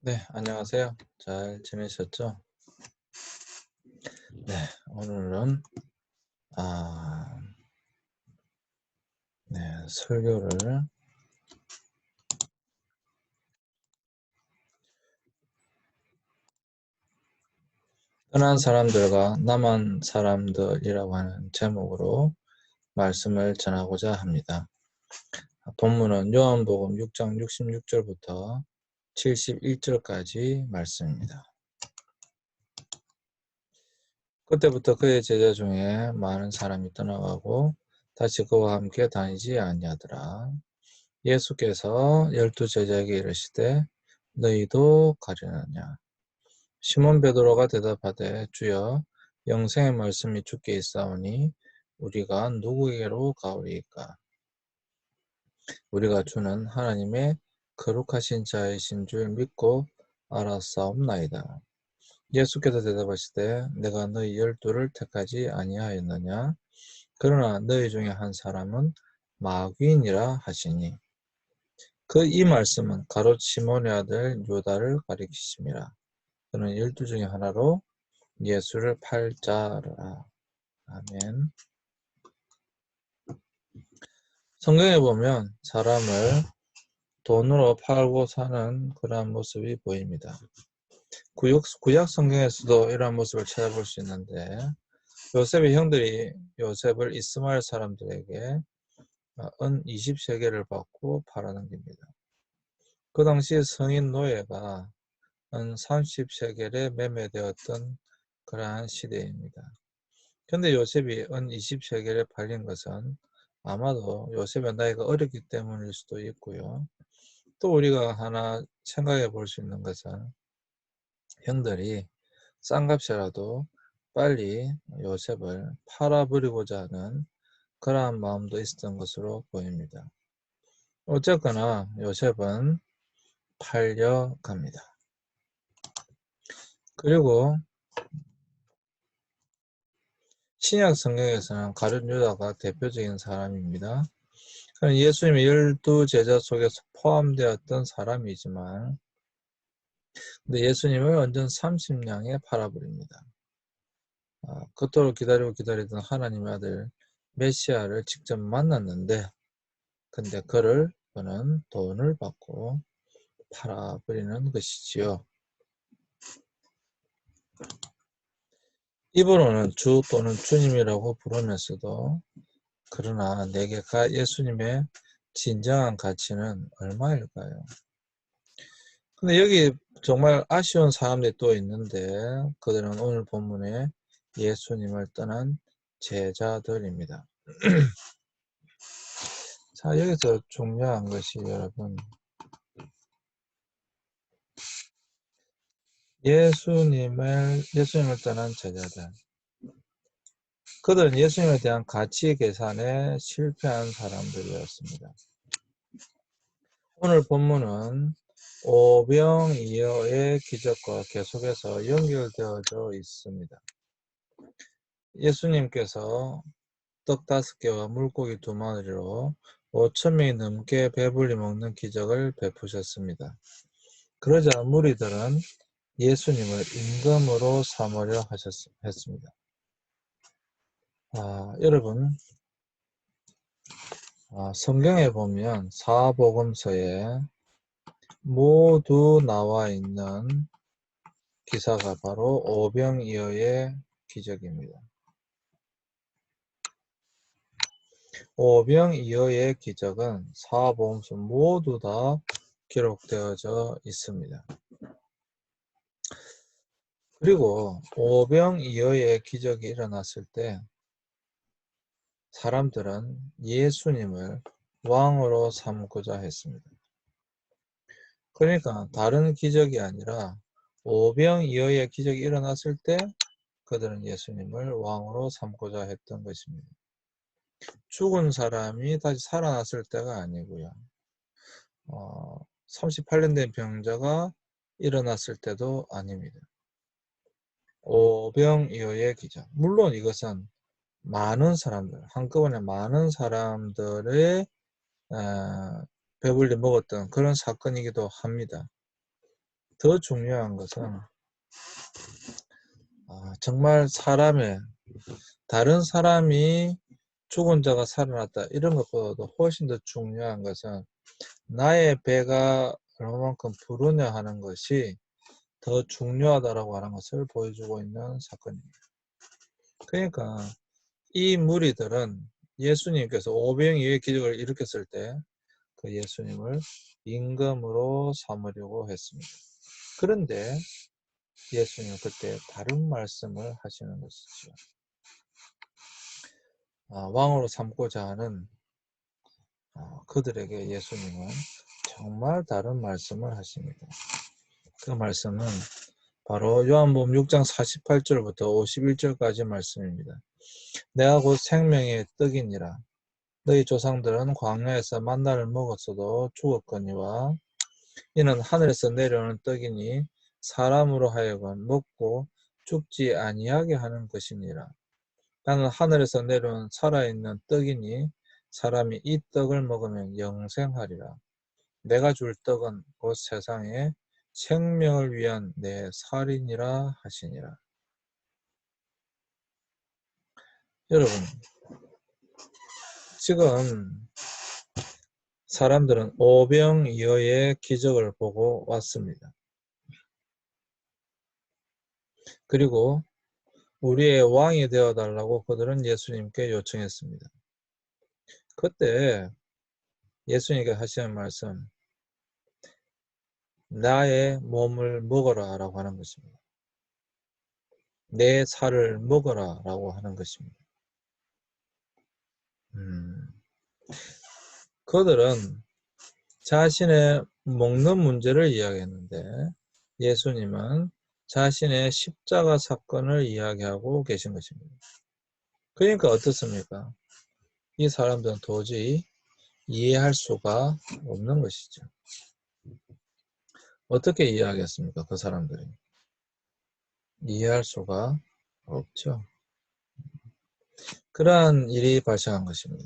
네, 안녕하세요. 잘 지내셨죠? 네, 오늘은 아, 네, 설교를 떠난 사람들과 남은 사람들이라고 하는 제목으로 말씀을 전하고자 합니다. 본문은 요한복음 6장 66절부터 71절까지 말씀입니다. 그때부터 그의 제자 중에 많은 사람이 떠나가고 다시 그와 함께 다니지 아니하더라. 예수께서 12제자에게 이르시되 너희도 가려느냐. 시몬 베드로가 대답하되 주여 영생의 말씀이 주께 있사오니 우리가 누구에게로 가오리이까. 우리가 주는 하나님의 거룩하신 자이신 줄 믿고 알았사옵나이다. 예수께서 대답하시되 내가 너희 12를 택하지 아니하였느냐. 그러나 너희 중에 한 사람은 마귀인이라 하시니 그 이 말씀은 가롯 시몬의 아들 유다를 가리키심이라. 그는 12 중에 하나로 예수를 팔 자라. 아멘. 성경에 보면 사람을 돈으로 팔고 사는 그러한 모습이 보입니다. 구약 성경에서도 이러한 모습을 찾아볼 수 있는데 요셉의 형들이 요셉을 이스마엘 사람들에게 은 20세겔을 받고 팔아넘깁니다. 그 당시 성인 노예가 은 30세겔에 매매되었던 그러한 시대입니다. 근데 요셉이 은 20세겔에 팔린 것은 아마도 요셉의 나이가 어렸기 때문일 수도 있고요. 또 우리가 하나 생각해 볼 수 있는 것은 형들이 싼 값이라도 빨리 요셉을 팔아버리고자 하는 그러한 마음도 있었던 것으로 보입니다. 어쨌거나 요셉은 팔려갑니다. 그리고 신약 성경에서는 가룟 유다가 대표적인 사람입니다. 그는 예수님의 12제자 속에서 포함되었던 사람이지만 근데 예수님을 완전 30냥에 팔아버립니다. 그토록 기다리던 하나님의 아들 메시아를 직접 만났는데 근데 그는 돈을 받고 팔아버리는 것이지요. 입으로는 주 또는 주님이라고 부르면서도 그러나 내게 예수님의 진정한 가치는 얼마일까요? 근데 여기 정말 아쉬운 사람들이 또 있는데 그들은 오늘 본문에 예수님을 떠난 제자들입니다. 자, 여기서 중요한 것이 여러분 예수님을 떠난 제자들. 그들은 예수님에 대한 가치 계산에 실패한 사람들이었습니다. 오늘 본문은 오병이어의 기적과 계속해서 연결되어져 있습니다. 예수님께서 떡 5개와 물고기 2마리로 5,000명이 넘게 배불리 먹는 기적을 베푸셨습니다. 그러자 무리들은 예수님을 임금으로 삼으려 했습니다. 여러분, 성경에 보면 사복음서에 모두 나와 있는 기사가 바로 오병이어의 기적입니다. 오병이어의 기적은 사복음서 모두 다 기록되어져 있습니다. 그리고 오병이어의 기적이 일어났을 때 사람들은 예수님을 왕으로 삼고자 했습니다. 그러니까 다른 기적이 아니라 오병이어의 기적이 일어났을 때 그들은 예수님을 왕으로 삼고자 했던 것입니다. 죽은 사람이 다시 살아났을 때가 아니고요. 38년 된 병자가 일어났을 때도 아닙니다. 오병이어의 기적. 물론 이것은 많은 사람들, 한꺼번에 많은 사람들의 배불리 먹었던 그런 사건이기도 합니다. 더 중요한 것은 정말 다른 사람이 죽은 자가 살아났다 이런 것보다도 훨씬 더 중요한 것은 나의 배가 얼마만큼 부르냐 하는 것이 더 중요하다라고 하는 것을 보여주고 있는 사건입니다. 그러니까 이 무리들은 예수님께서 오병이어의 기적을 일으켰을 때 그 예수님을 임금으로 삼으려고 했습니다. 그런데 예수님은 그때 다른 말씀을 하시는 것이죠. 왕으로 삼고자 하는 그들에게 예수님은 정말 다른 말씀을 하십니다. 그 말씀은 바로 요한복음 6장 48절부터 51절까지 말씀입니다. 내가 곧 생명의 떡이니라. 너희 조상들은 광야에서 만나를 먹었어도 죽었거니와 이는 하늘에서 내려오는 떡이니 사람으로 하여금 먹고 죽지 아니하게 하는 것이니라. 나는 하늘에서 내려온 살아있는 떡이니 사람이 이 떡을 먹으면 영생하리라. 내가 줄 떡은 곧 세상에 생명을 위한 내 살이니라 하시니라. 여러분, 지금 사람들은 오병이어의 기적을 보고 왔습니다. 그리고 우리의 왕이 되어달라고 그들은 예수님께 요청했습니다. 그때 예수님께 하시는 말씀, 나의 몸을 먹어라 라고 하는 것입니다. 내 살을 먹어라 라고 하는 것입니다. 그들은 자신의 먹는 문제를 이야기했는데 예수님은 자신의 십자가 사건을 이야기하고 계신 것입니다. 그러니까 어떻습니까? 이 사람들은 도저히 이해할 수가 없는 것이죠. 어떻게 이해하겠습니까? 그 사람들이. 이해할 수가 없죠. 그러한 일이 발생한 것입니다.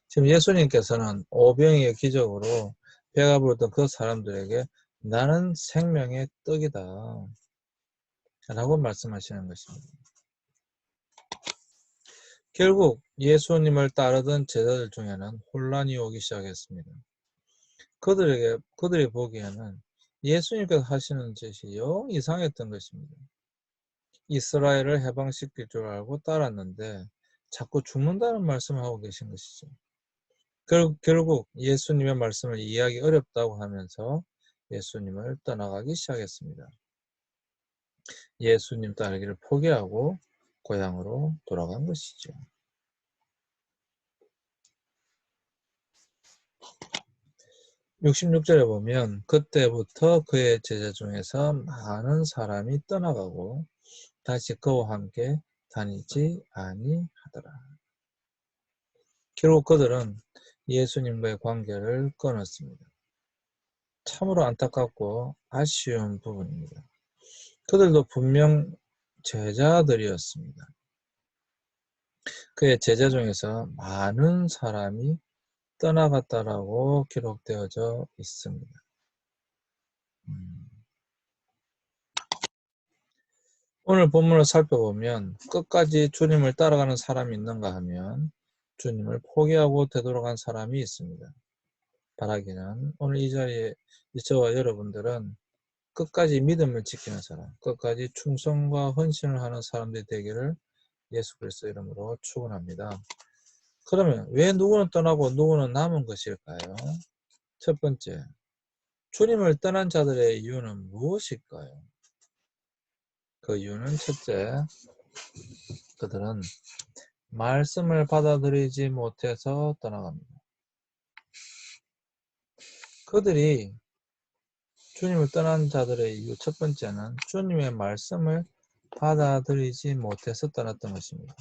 지금 예수님께서는 오병이의 기적으로 배가 부르던 그 사람들에게 나는 생명의 떡이다 라고 말씀하시는 것입니다. 결국 예수님을 따르던 제자들 중에는 혼란이 오기 시작했습니다. 그들이 보기에는 예수님께서 하시는 짓이 영 이상했던 것입니다. 이스라엘을 해방시킬 줄 알고 따랐는데 자꾸 죽는다는 말씀을 하고 계신 것이죠. 결국 예수님의 말씀을 이해하기 어렵다고 하면서 예수님을 떠나가기 시작했습니다. 예수님 따르기를 포기하고 고향으로 돌아간 것이죠. 66절에 보면 그때부터 그의 제자 중에서 많은 사람이 떠나가고 다시 그와 함께 다니지 아니하더라. 결국 그들은 예수님과의 관계를 끊었습니다. 참으로 안타깝고 아쉬운 부분입니다. 그들도 분명 제자들이었습니다. 그의 제자 중에서 많은 사람이 떠나갔다라고 기록되어져 있습니다. 오늘 본문을 살펴보면 끝까지 주님을 따라가는 사람이 있는가 하면 주님을 포기하고 되돌아간 사람이 있습니다. 바라기는 오늘 이 자리에 저와 여러분들은 끝까지 믿음을 지키는 사람, 끝까지 충성과 헌신을 하는 사람들이 되기를 예수 그리스도 이름으로 축원합니다. 그러면 왜 누구는 떠나고 누구는 남은 것일까요? 첫 번째, 주님을 떠난 자들의 이유는 무엇일까요? 그 이유는 첫째, 그들은 말씀을 받아들이지 못해서 떠나갑니다. 그들이 주님을 떠난 자들의 이유 첫 번째는 주님의 말씀을 받아들이지 못해서 떠났던 것입니다.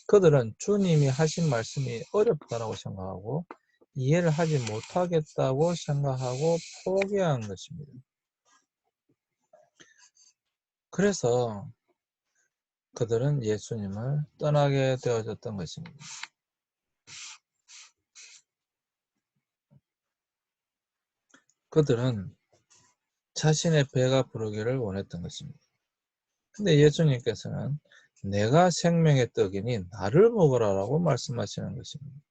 그들은 주님이 하신 말씀이 어렵다고 생각하고 이해를 하지 못하겠다고 생각하고 포기한 것입니다. 그래서 그들은 예수님을 떠나게 되어졌던 것입니다. 그들은 자신의 배가 부르기를 원했던 것입니다. 근데 예수님께서는 내가 생명의 떡이니 나를 먹으라라고 말씀하시는 것입니다.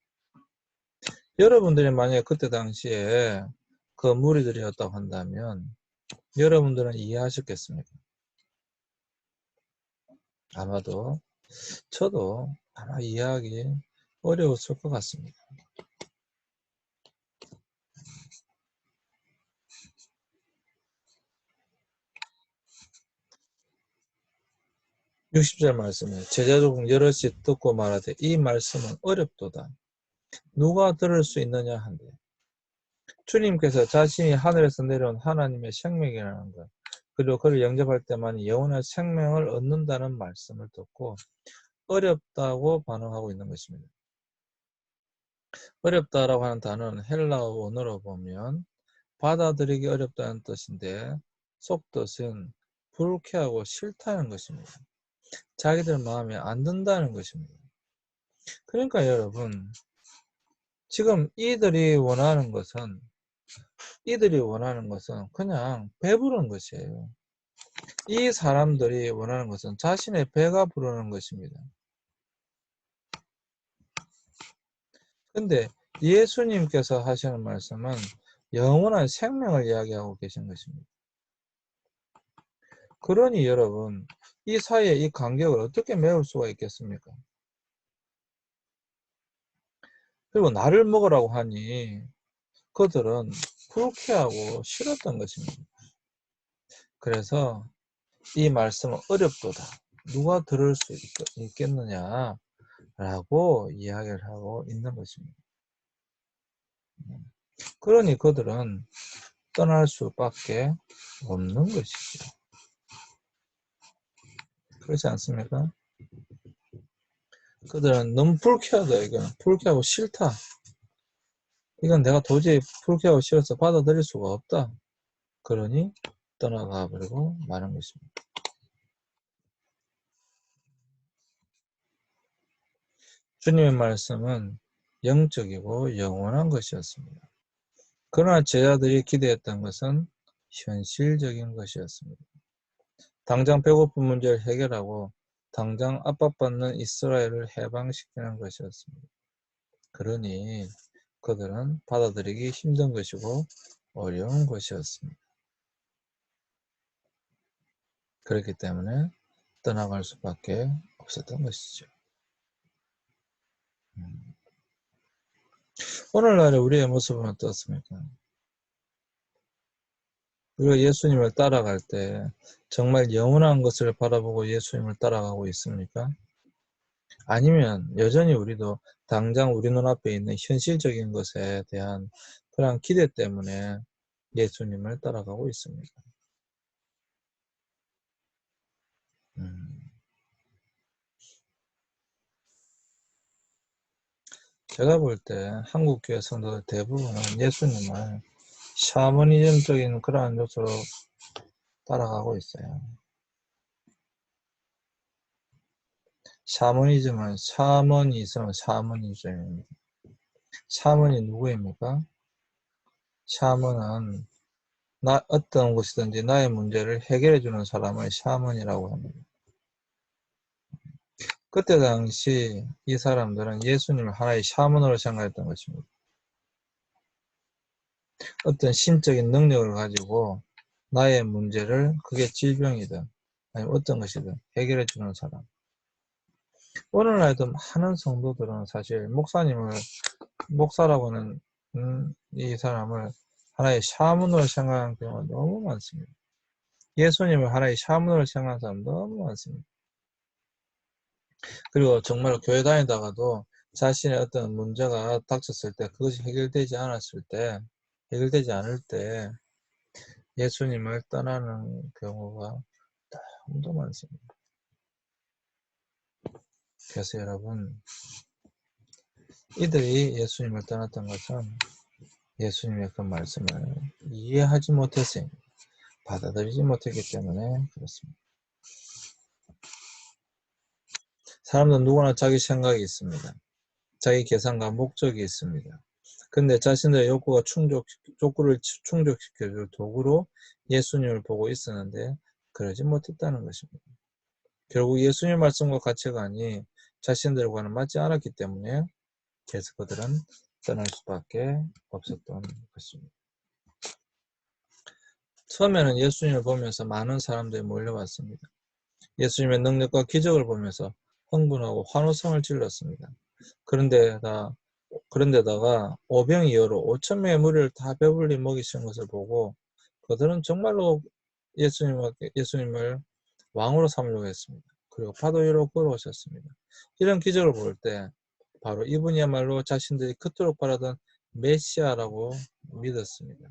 여러분들이 만약에 그때 당시에 그 무리들이었다고 한다면 여러분들은 이해하셨겠습니까? 아마도 저도 아마 이해하기 어려웠을 것 같습니다. 60절 말씀에 제자중 여럿이 듣고 말하되 이 말씀은 어렵도다. 누가 들을 수 있느냐 한데 주님께서 자신이 하늘에서 내려온 하나님의 생명이라는 것 그리고 그를 영접할 때만 영원한 생명을 얻는다는 말씀을 듣고 어렵다고 반응하고 있는 것입니다. 어렵다라고 하는 단어는 헬라어 원어로 보면 받아들이기 어렵다는 뜻인데 속뜻은 불쾌하고 싫다는 것입니다. 자기들 마음에 안 든다는 것입니다. 그러니까 여러분 지금 이들이 원하는 것은 그냥 배부른 것이에요. 이 사람들이 원하는 것은 자신의 배가 부르는 것입니다. 근데 예수님께서 하시는 말씀은 영원한 생명을 이야기하고 계신 것입니다. 그러니 여러분 이 사이에 이 간격을 어떻게 메울 수가 있겠습니까? 그리고 나를 먹으라고 하니 그들은 불쾌하고 싫었던 것입니다. 그래서 이 말씀은 어렵도다. 누가 들을 수 있겠느냐 라고 이야기를 하고 있는 것입니다. 그러니 그들은 떠날 수밖에 없는 것이죠. 그렇지 않습니까? 그들은 너무 불쾌하다. 이건 불쾌하고 싫다. 이건 내가 도저히 불쾌하고 싫어서 받아들일 수가 없다. 그러니 떠나가 버리고 마는 것입니다. 주님의 말씀은 영적이고 영원한 것이었습니다. 그러나 제자들이 기대했던 것은 현실적인 것이었습니다. 당장 배고픈 문제를 해결하고 당장 압박받는 이스라엘을 해방시키는 것이었습니다. 그러니 그들은 받아들이기 힘든 것이고 어려운 것이었습니다. 그렇기 때문에 떠나갈 수밖에 없었던 것이죠. 오늘날의 우리의 모습은 어떻습니까? 우리가 예수님을 따라갈 때 정말 영원한 것을 바라보고 예수님을 따라가고 있습니까? 아니면 여전히 우리도 당장 우리 눈앞에 있는 현실적인 것에 대한 그런 기대 때문에 예수님을 따라가고 있습니까? 제가 볼 때 한국 교회 성도들 대부분은 예수님을 샤머니즘적인 그러한 요소로 따라가고 있어요. 샤머니즘입니다. 샤먼이 누구입니까? 샤먼은 어떤 곳이든지 나의 문제를 해결해 주는 사람을 샤먼이라고 합니다. 그때 당시 이 사람들은 예수님을 하나의 샤먼으로 생각했던 것입니다. 어떤 신적인 능력을 가지고 나의 문제를 그게 질병이든 아니면 어떤 것이든 해결해 주는 사람. 오늘날도 많은 성도들은 사실 목사라고 하는 이 사람을 하나의 샤먼으로 생각하는 경우가 너무 많습니다. 예수님을 하나의 샤먼으로 생각하는 사람 너무 많습니다. 그리고 정말 교회 다니다가도 자신의 어떤 문제가 닥쳤을 때 그것이 해결되지 않을 때 예수님을 떠나는 경우가 너무 많습니다. 그래서 여러분 이들이 예수님을 떠났던 것은 예수님의 그 말씀을 이해하지 못했어요. 받아들이지 못했기 때문에 그렇습니다. 사람들은 누구나 자기 생각이 있습니다. 자기 계산과 목적이 있습니다. 근데 자신들의 욕구를 충족시켜줄 도구로 예수님을 보고 있었는데 그러지 못했다는 것입니다. 결국 예수님의 말씀과 가치관이 자신들과는 맞지 않았기 때문에 계속 그들은 떠날 수밖에 없었던 것입니다. 처음에는 예수님을 보면서 많은 사람들이 몰려왔습니다. 예수님의 능력과 기적을 보면서 흥분하고 환호성을 질렀습니다. 그런데다가 오병이어로 5,000명의 무리를 다 배불리 먹이신 것을 보고 그들은 정말로 예수님을 왕으로 삼으려고 했습니다. 그리고 파도 위로 걸어오셨습니다. 이런 기적을 볼 때 바로 이분이야말로 자신들이 그토록 바라던 메시아라고 믿었습니다.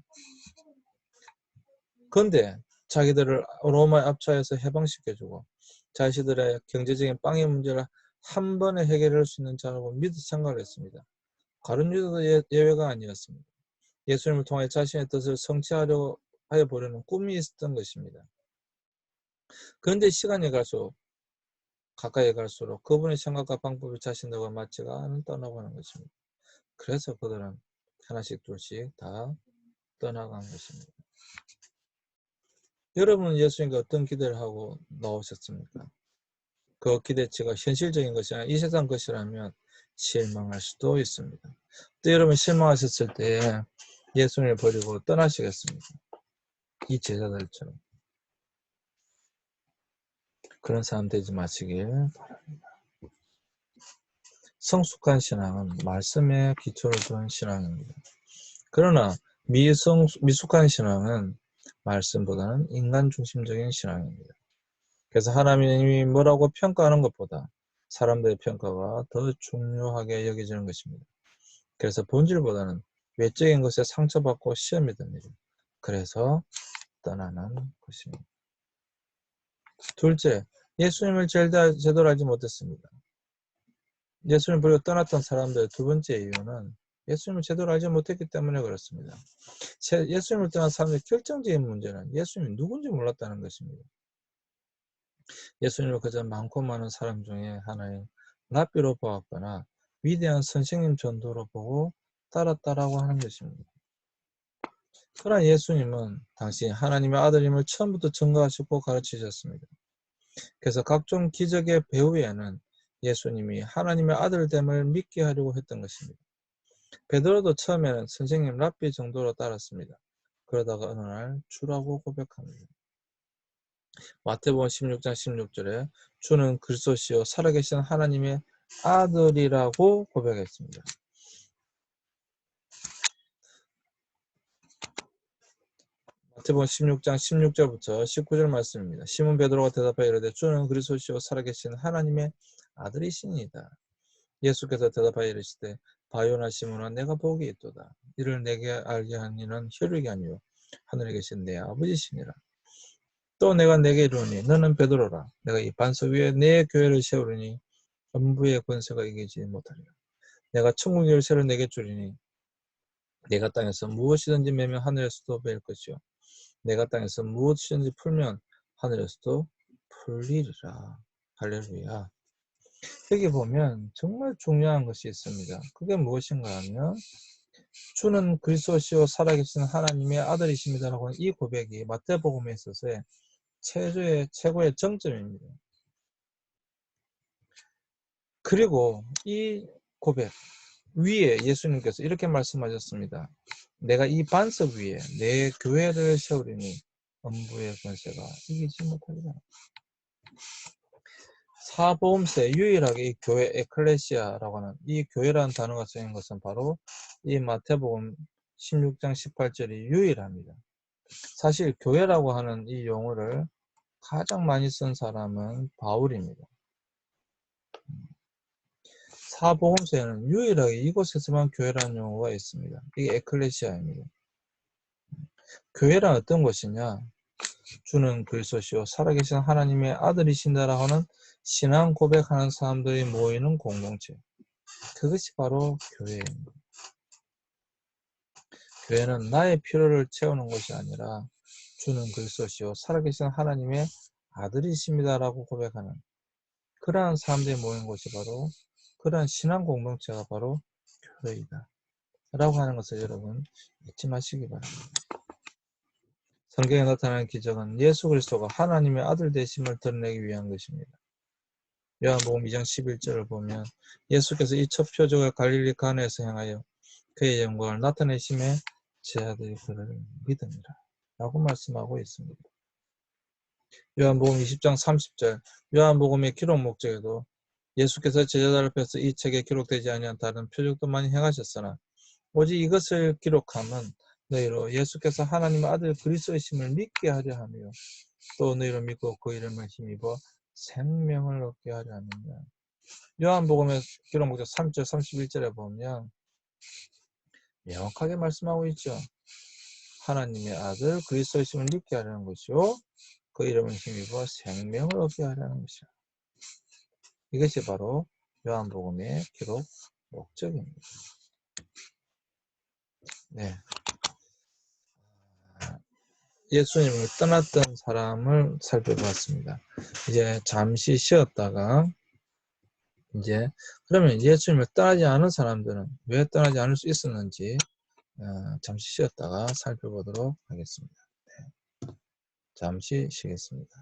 그런데 자기들을 로마에 압차해서 해방시켜주고 자신들의 경제적인 빵의 문제를 한 번에 해결할 수 있는 자라고 믿어 생각을 했습니다. 가룟 유다도 예외가 아니었습니다. 예수님을 통해 자신의 뜻을 성취하려 하여 보려는 꿈이 있었던 것입니다. 그런데 시간이 가까이 갈수록 그분의 생각과 방법이 자신들과 맞지가 않은 떠나가는 것입니다. 그래서 그들은 하나씩 둘씩 다 떠나간 것입니다. 여러분은 예수님께 어떤 기대를 하고 나오셨습니까? 그 기대치가 현실적인 것이 아니라 이 세상 것이라면 실망할 수도 있습니다. 또 여러분 실망하셨을 때 예수님을 버리고 떠나시겠습니까? 이 제자들처럼. 그런 사람 되지 마시길 바랍니다. 성숙한 신앙은 말씀에 기초를 둔 신앙입니다. 그러나 미숙한 신앙은 말씀보다는 인간 중심적인 신앙입니다. 그래서 하나님이 뭐라고 평가하는 것보다 사람들의 평가가 더 중요하게 여겨지는 것입니다. 그래서 본질보다는 외적인 것에 상처받고 시험이 듭니다. 그래서 떠나는 것입니다. 둘째, 예수님을 제대로 알지 못했습니다. 예수님을 버리고 떠났던 사람들의 두 번째 이유는 예수님을 제대로 알지 못했기 때문에 그렇습니다. 예수님을 떠난 사람들의 결정적인 문제는 예수님이 누군지 몰랐다는 것입니다. 예수님을 그저 많고 많은 사람 중에 하나인 랍비로 보았거나 위대한 선생님 전도로 보고 따랐다라고 하는 것입니다. 그러나 예수님은 당시 하나님의 아들임을 처음부터 증거하시고 가르치셨습니다. 그래서 각종 기적의 배후에는 예수님이 하나님의 아들됨을 믿게 하려고 했던 것입니다. 베드로도 처음에는 선생님 랍비 정도로 따랐습니다. 그러다가 어느 날 주라고 고백합니다. 마태복음 16장 16절에 주는 그리스도시요 살아계신 하나님의 아들이라고 고백했습니다. 마태복음 16장 16절부터 19절 말씀입니다. 시몬 베드로가 대답하여 이르되 주는 그리스도시요 살아계신 하나님의 아들이시니이다. 예수께서 대답하여 이르시되 바요나 시몬아 내가 복이 있도다. 이를 내게 알게 한 이는 혈육이 아니요 하늘에 계신 내 아버지시니라. 또 내가 내게 이르노니 너는 베드로라. 내가 이 반석 위에 내 교회를 세우리니 음부의 권세가 이기지 못하리라. 내가 천국 열쇠를 내게 주리니 내가 땅에서 무엇이든지 매면 하늘에서도 매일 것이요 내가 땅에서 무엇이든지 풀면 하늘에서도 풀리리라. 할렐루야. 여기 보면 정말 중요한 것이 있습니다. 그게 무엇인가 하면 주는 그리스도시요 살아계신 하나님의 아들이십니다라고 하는 이 고백이 마태복음에 있어서의 최고의 정점입니다. 그리고 이 고백 위에 예수님께서 이렇게 말씀하셨습니다. 내가 이 반석 위에 내 교회를 세우리니 음부의 권세가 이기지 못하리라. 사복음서에 유일하게 이 교회 에클레시아라고 하는 이 교회라는 단어가 쓰인 것은 바로 이 마태복음 16장 18절이 유일합니다. 사실 교회라고 하는 이 용어를 가장 많이 쓴 사람은 바울입니다. 사복음서에는 유일하게 이곳에서만 교회라는 용어가 있습니다. 이게 에클레시아입니다. 교회란 어떤 것이냐? 주는 그리스도시요 살아계신 하나님의 아들이신다라고 하는 신앙 고백하는 사람들이 모이는 공동체. 그것이 바로 교회입니다. 교회는 나의 필요를 채우는 것이 아니라 주는 그리스도시요 살아계신 하나님의 아들이십니다라고 고백하는 그러한 사람들이 모인 곳이 바로 그러한 신앙 공동체가 바로 교회이다. 라고 하는 것을 여러분 잊지 마시기 바랍니다. 성경에 나타나는 기적은 예수 그리스도가 하나님의 아들 되심을 드러내기 위한 것입니다. 요한복음 2장 11절을 보면 예수께서 이 첫 표적을 갈릴리 가나에서 행하여 그의 영광을 나타내심에 제자들이 그를 믿으니라 라고 말씀하고 있습니다. 요한복음 20장 30절 요한복음의 기록 목적에도 예수께서 제자들 앞에서 이 책에 기록되지 아니한 다른 표적도 많이 행하셨으나 오직 이것을 기록함은 너희로 예수께서 하나님의 아들 그리스도이심을 믿게 하려 하며 또 너희로 믿고 그 이름을 힘입어 생명을 얻게 하려 함이라. 요한복음의 기록 목적 3절 31절에 보면 명확하게 말씀하고 있죠. 하나님의 아들 그리스도이심을 믿게 하려는 것이요 그 이름을 힘입어 생명을 얻게 하려는 것이라. 이것이 바로 요한복음의 기록 목적입니다. 네. 예수님을 떠났던 사람을 살펴봤습니다. 이제 잠시 쉬었다가 이제 그러면 예수님을 떠나지 않은 사람들은 왜 떠나지 않을 수 있었는지 잠시 쉬었다가 살펴보도록 하겠습니다. 네. 잠시 쉬겠습니다.